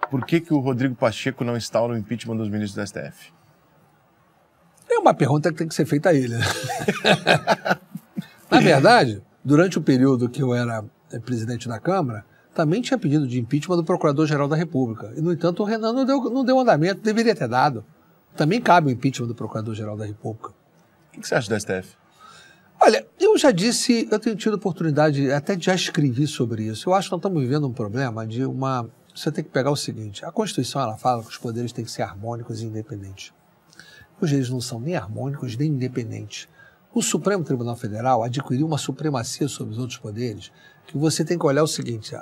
por que o Rodrigo Pacheco não instaura o impeachment dos ministros do STF? É uma pergunta que tem que ser feita a ele. Na verdade, durante o período que eu era presidente da Câmara, também tinha pedido de impeachment do Procurador-Geral da República. E, no entanto, o Renan não deu andamento, deveria ter dado. Também cabe o impeachment do Procurador-Geral da República. O que você acha do STF? Olha, eu já disse, eu tenho tido oportunidade, até já escrevi sobre isso. Eu acho que nós estamos vivendo um problema de uma... Você tem que pegar o seguinte, a Constituição ela fala que os poderes têm que ser harmônicos e independentes. Hoje eles não são nem harmônicos nem independentes. O Supremo Tribunal Federal adquiriu uma supremacia sobre os outros poderes, que você tem que olhar o seguinte,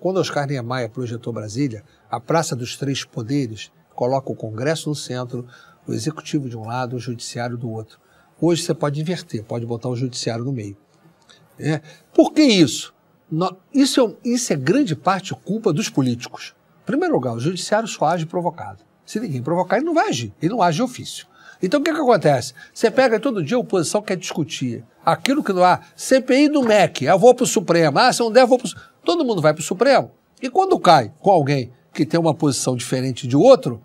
quando Oscar Niemeyer projetou Brasília, a Praça dos Três Poderes coloca o Congresso no centro, o Executivo de um lado, o Judiciário do outro. Hoje você pode inverter, pode botar o Judiciário no meio. Por que isso? Isso é grande parte culpa dos políticos. Em primeiro lugar, o Judiciário só age provocado. Se ninguém provocar, ele não vai agir, ele não age de ofício. Então o que acontece? Você pega todo dia a oposição quer discutir aquilo que não há. CPI do MEC, eu vou para o Supremo. Se não der, eu vou para o Supremo. Todo mundo vai para o Supremo. E quando cai com alguém que tem uma posição diferente de outro,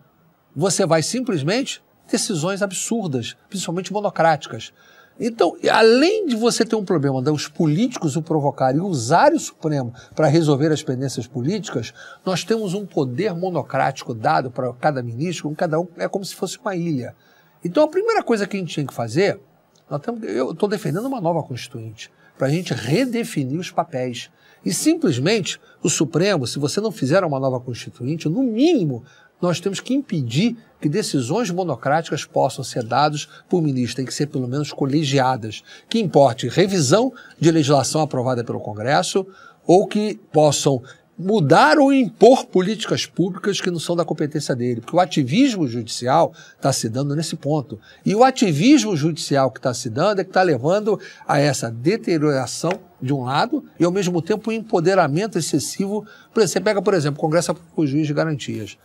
você vai simplesmente decisões absurdas, principalmente monocráticas. Então, além de você ter um problema dos políticos o provocarem e usarem o Supremo para resolver as pendências políticas, nós temos um poder monocrático dado para cada ministro, cada um é como se fosse uma ilha. Então, a primeira coisa que a gente tinha que fazer, eu estou defendendo uma nova Constituinte, para a gente redefinir os papéis. E simplesmente, o Supremo, se você não fizer uma nova Constituinte, no mínimo, nós temos que impedir que decisões monocráticas possam ser dadas por ministro, tem que ser pelo menos colegiadas, que importe revisão de legislação aprovada pelo Congresso ou que possam mudar ou impor políticas públicas que não são da competência dele, porque o ativismo judicial está se dando nesse ponto. E o ativismo judicial que está se dando é que está levando a essa deterioração de um lado e, ao mesmo tempo, um empoderamento excessivo. Você pega, por exemplo, o Congresso para o Juiz de Garantias.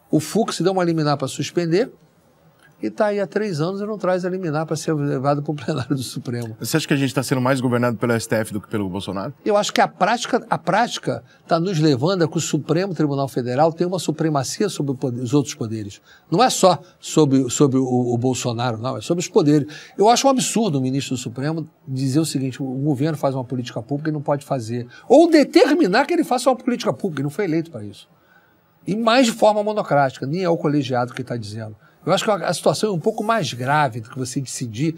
O Fux deu uma liminar para suspender e está aí há 3 anos e não traz a liminar para ser levado para o plenário do Supremo. Você acha que a gente está sendo mais governado pelo STF do que pelo Bolsonaro? Eu acho que a prática está nos levando a que o Supremo Tribunal Federal tem uma supremacia sobre os outros poderes. Não é só sobre o Bolsonaro, não, é sobre os poderes. Eu acho um absurdo o ministro do Supremo dizer o seguinte, o governo faz uma política pública e não pode fazer. Ou determinar que ele faça uma política pública, e não foi eleito para isso. E mais de forma monocrática, nem é o colegiado que está dizendo. Eu acho que a situação é um pouco mais grave do que você decidir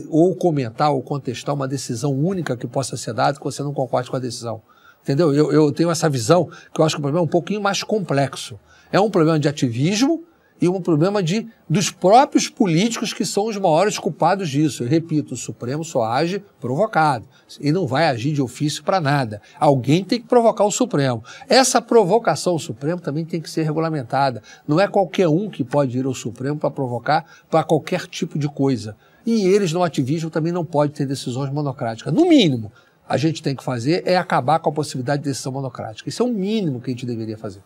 ou comentar ou contestar uma decisão única que possa ser dada que você não concorde com a decisão. Entendeu? Eu tenho essa visão que eu acho que o problema é um pouquinho mais complexo. É um problema de ativismo e um problema dos próprios políticos que são os maiores culpados disso. Eu repito, o Supremo só age provocado e não vai agir de ofício para nada. Alguém tem que provocar o Supremo. Essa provocação ao Supremo também tem que ser regulamentada. Não é qualquer um que pode ir ao Supremo para provocar para qualquer tipo de coisa. E eles, no ativismo, também não podem ter decisões monocráticas. No mínimo, a gente tem que fazer é acabar com a possibilidade de decisão monocrática. Isso é o mínimo que a gente deveria fazer.